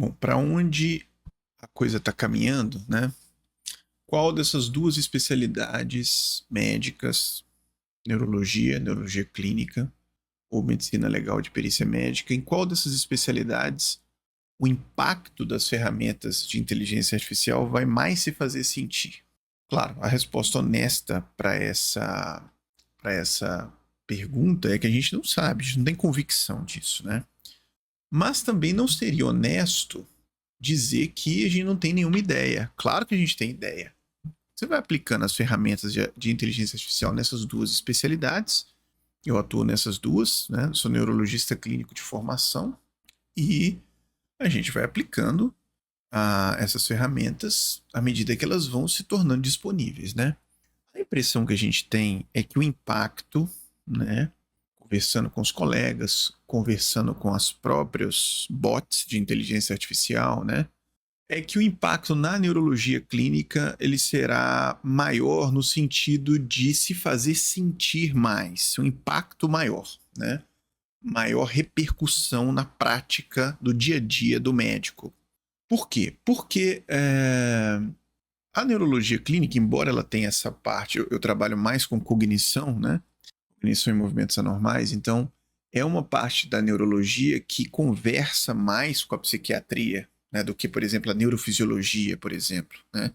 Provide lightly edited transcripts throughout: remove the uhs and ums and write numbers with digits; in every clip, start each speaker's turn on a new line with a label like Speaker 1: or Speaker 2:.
Speaker 1: Bom, para onde a coisa está caminhando, né? Qual dessas duas especialidades médicas, neurologia clínica ou medicina legal de perícia médica, em qual dessas especialidades o impacto das ferramentas de inteligência artificial vai mais se fazer sentir? Claro, a resposta honesta para essa pergunta é que a gente não sabe, a gente não tem convicção disso, né? Mas também não seria honesto dizer que a gente não tem nenhuma ideia. Claro que a gente tem ideia. Você vai aplicando as ferramentas de inteligência artificial nessas duas especialidades. Eu atuo nessas duas, né? Sou neurologista clínico de formação e a gente vai aplicando essas ferramentas à medida que elas vão se tornando disponíveis, né? A impressão que a gente tem é que o impacto, né? Conversando com os colegas, conversando com as próprios bots de inteligência artificial, né? É que o impacto na neurologia clínica ele será maior no sentido de se fazer sentir mais, um impacto maior, né? Maior repercussão na prática do dia a dia do médico. Por quê? Porque a neurologia clínica, embora ela tenha essa parte, eu trabalho mais com cognição, né? Cognição e movimentos anormais, então é uma parte da neurologia que conversa mais com a psiquiatria, né, do que, por exemplo, a neurofisiologia, por exemplo, né?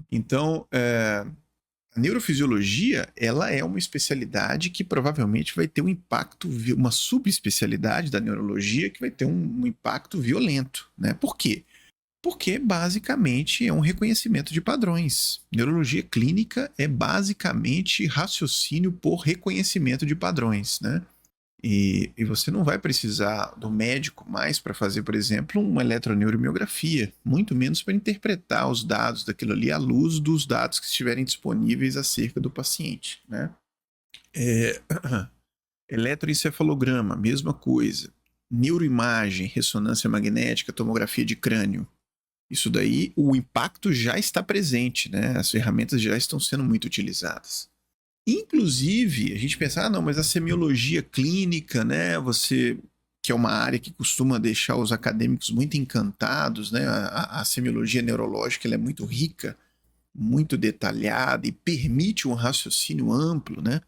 Speaker 1: Então, a neurofisiologia, ela é uma especialidade que provavelmente vai ter um impacto, uma subespecialidade da neurologia que vai ter um impacto violento, né? Por quê? Porque basicamente é um reconhecimento de padrões. Neurologia clínica é basicamente raciocínio por reconhecimento de padrões, né? E você não vai precisar do médico mais para fazer, por exemplo, uma eletroneuromiografia, muito menos para interpretar os dados daquilo ali à luz dos dados que estiverem disponíveis acerca do paciente, né? É, eletroencefalograma, mesma coisa. Neuroimagem, ressonância magnética, tomografia de crânio. Isso daí, o impacto já está presente, né? As ferramentas já estão sendo muito utilizadas. Inclusive, a gente pensa, não, mas a semiologia clínica, né? Você, que é uma área que costuma deixar os acadêmicos muito encantados, né? A semiologia neurológica ela é muito rica, muito detalhada e permite um raciocínio amplo, né?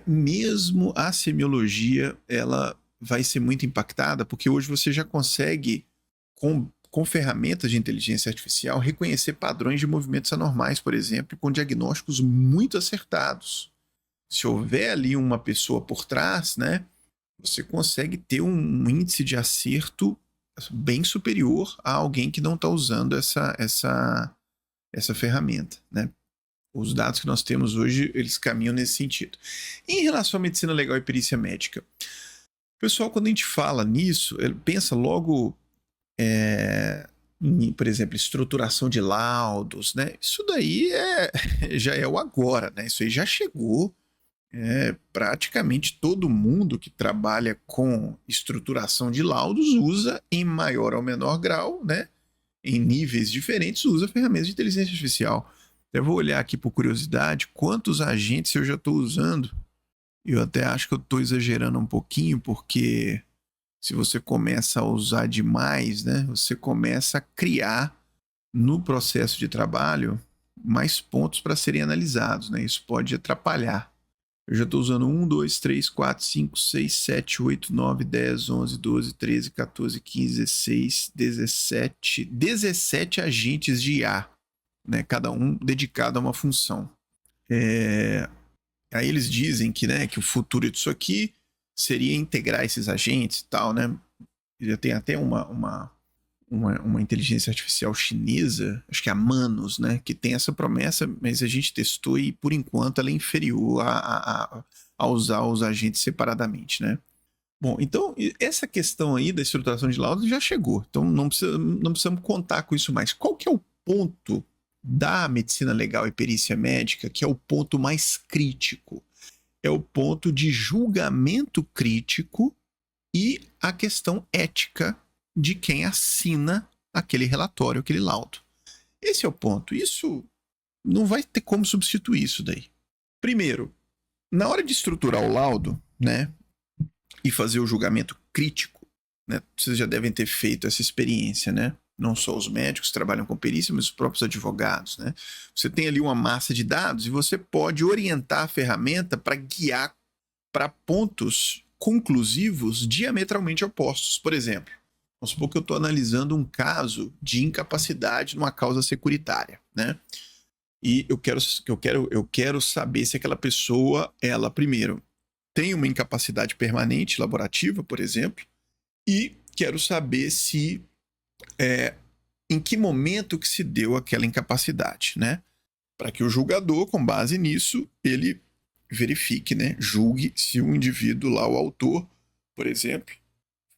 Speaker 1: Mesmo a semiologia, ela vai ser muito impactada, porque hoje você já consegue, com ferramentas de inteligência artificial, reconhecer padrões de movimentos anormais, por exemplo, com diagnósticos muito acertados. Se houver ali uma pessoa por trás, né, você consegue ter um índice de acerto bem superior a alguém que não está usando essa ferramenta, né? Os dados que nós temos hoje, eles caminham nesse sentido. Em relação à medicina legal e perícia médica, o pessoal, quando a gente fala nisso, ele pensa logo em, por exemplo, estruturação de laudos, né? Isso daí já é o agora, né? Isso aí já chegou. Praticamente todo mundo que trabalha com estruturação de laudos usa, em maior ou menor grau, né? Em níveis diferentes, usa ferramentas de inteligência artificial. Eu vou olhar aqui por curiosidade quantos agentes eu já estou usando. Eu até acho que eu estou exagerando um pouquinho, porque se você começa a usar demais, né, você começa a criar no processo de trabalho mais pontos para serem analisados, né? Isso pode atrapalhar. Eu já estou usando 1, 2, 3, 4, 5, 6, 7, 8, 9, 10, 11, 12, 13, 14, 15, 16, 17 agentes de IA, né? Cada um dedicado a uma função. Aí eles dizem que, né, que o futuro disso aqui seria integrar esses agentes e tal, né? Já tem até uma inteligência artificial chinesa, acho que é a Manus, né, que tem essa promessa, mas a gente testou e, por enquanto, ela é inferior a usar os agentes separadamente, né? Bom, então, essa questão aí da estruturação de laudos já chegou, então não precisamos contar com isso mais. Qual que é o ponto da medicina legal e perícia médica que é o ponto mais crítico? É o ponto de julgamento crítico e a questão ética de quem assina aquele relatório, aquele laudo. Esse é o ponto. Isso não vai ter como substituir isso daí. Primeiro, na hora de estruturar o laudo, né, e fazer o julgamento crítico, né? Vocês já devem ter feito essa experiência, né? Não só os médicos que trabalham com perícia, mas os próprios advogados, né? Você tem ali uma massa de dados e você pode orientar a ferramenta para guiar para pontos conclusivos diametralmente opostos. Por exemplo, vamos supor que eu estou analisando um caso de incapacidade numa causa securitária, né? E eu quero saber se aquela pessoa, ela primeiro tem uma incapacidade permanente laborativa, por exemplo, e quero saber se em que momento que se deu aquela incapacidade, né? Para que o julgador, com base nisso, ele verifique, né? Julgue se o indivíduo lá, o autor, por exemplo,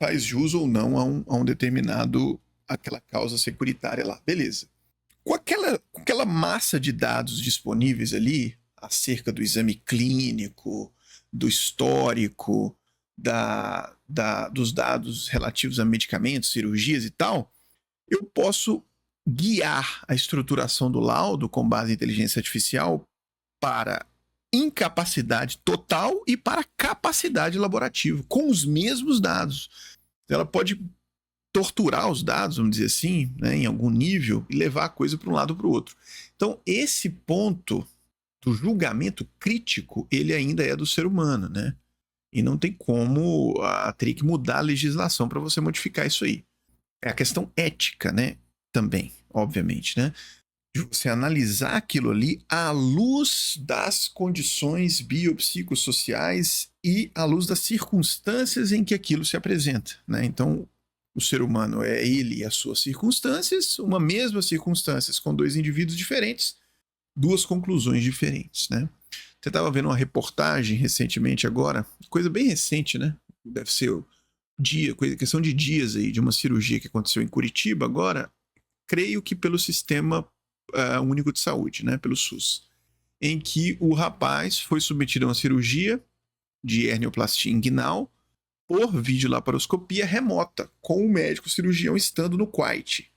Speaker 1: faz jus ou não a um determinado, aquela causa securitária lá. Beleza. Com aquela massa de dados disponíveis ali, acerca do exame clínico, do histórico, dos dados relativos a medicamentos, cirurgias e tal, eu posso guiar a estruturação do laudo com base em inteligência artificial para incapacidade total e para capacidade laborativa, com os mesmos dados. Ela pode torturar os dados, vamos dizer assim, né, em algum nível, e levar a coisa para um lado ou para o outro. Então, esse ponto do julgamento crítico, ele ainda é do ser humano, né? E não tem como teria que mudar a legislação para você modificar isso aí. É a questão ética, né? Também, obviamente, né? De você analisar aquilo ali à luz das condições biopsicossociais e à luz das circunstâncias em que aquilo se apresenta, né? Então, o ser humano é ele e as suas circunstâncias, uma mesma circunstâncias com dois indivíduos diferentes, duas conclusões diferentes, né? Você estava vendo uma reportagem recentemente agora, coisa bem recente, né? Deve ser questão de dias aí, de uma cirurgia que aconteceu em Curitiba agora, creio que pelo Sistema Único de Saúde, né? Pelo SUS, em que o rapaz foi submetido a uma cirurgia de hernioplastia inguinal por videolaparoscopia remota, com o médico cirurgião estando no QAIT.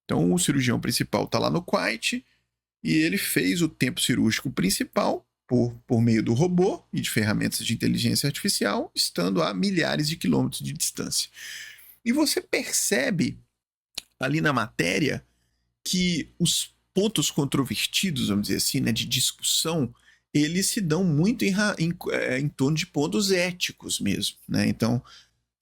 Speaker 1: Então, o cirurgião principal está lá no QAIT e ele fez o tempo cirúrgico principal por meio do robô e de ferramentas de inteligência artificial, estando a milhares de quilômetros de distância. E você percebe ali na matéria que os pontos controvertidos, vamos dizer assim, né, de discussão, eles se dão muito em torno de pontos éticos mesmo, né? Então,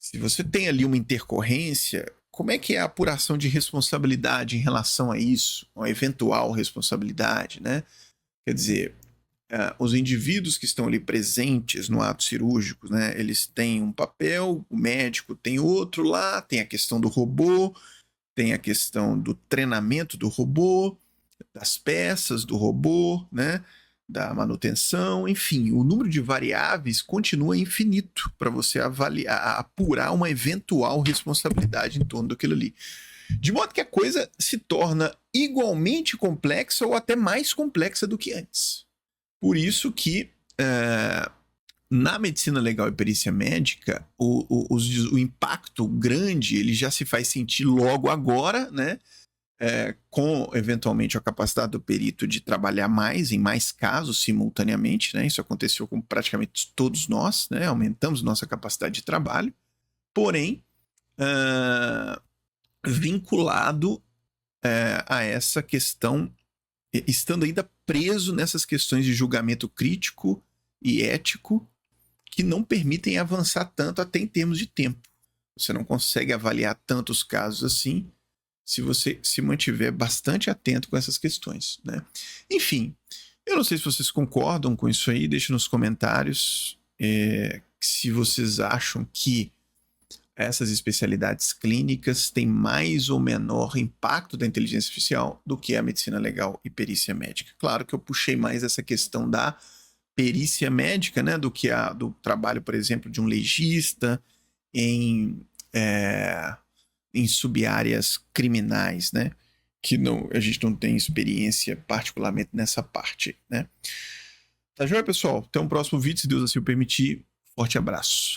Speaker 1: se você tem ali uma intercorrência, como é que é a apuração de responsabilidade em relação a isso, uma eventual responsabilidade, né? Quer dizer, os indivíduos que estão ali presentes no ato cirúrgico, né, eles têm um papel, o médico tem outro lá, tem a questão do robô, tem a questão do treinamento do robô, das peças do robô, né, da manutenção, enfim, o número de variáveis continua infinito para você avaliar, apurar uma eventual responsabilidade em torno daquilo ali. De modo que a coisa se torna igualmente complexa ou até mais complexa do que antes. Por isso que na medicina legal e perícia médica, o impacto grande ele já se faz sentir logo agora, né? Com eventualmente a capacidade do perito de trabalhar mais em mais casos simultaneamente, né? Isso aconteceu com praticamente todos nós, né? Aumentamos nossa capacidade de trabalho, porém vinculado a essa questão, estando ainda preso nessas questões de julgamento crítico e ético que não permitem avançar tanto até em termos de tempo. Você não consegue avaliar tantos casos assim se você se mantiver bastante atento com essas questões, né? Enfim, eu não sei se vocês concordam com isso aí, deixem nos comentários se vocês acham que essas especialidades clínicas têm mais ou menor impacto da inteligência artificial do que a medicina legal e perícia médica. Claro que eu puxei mais essa questão da perícia médica, né, do que do trabalho, por exemplo, de um legista em sub-áreas criminais, né, que a gente não tem experiência particularmente nessa parte, né. Tá joia, pessoal? Até um próximo vídeo, se Deus assim o permitir. Forte abraço.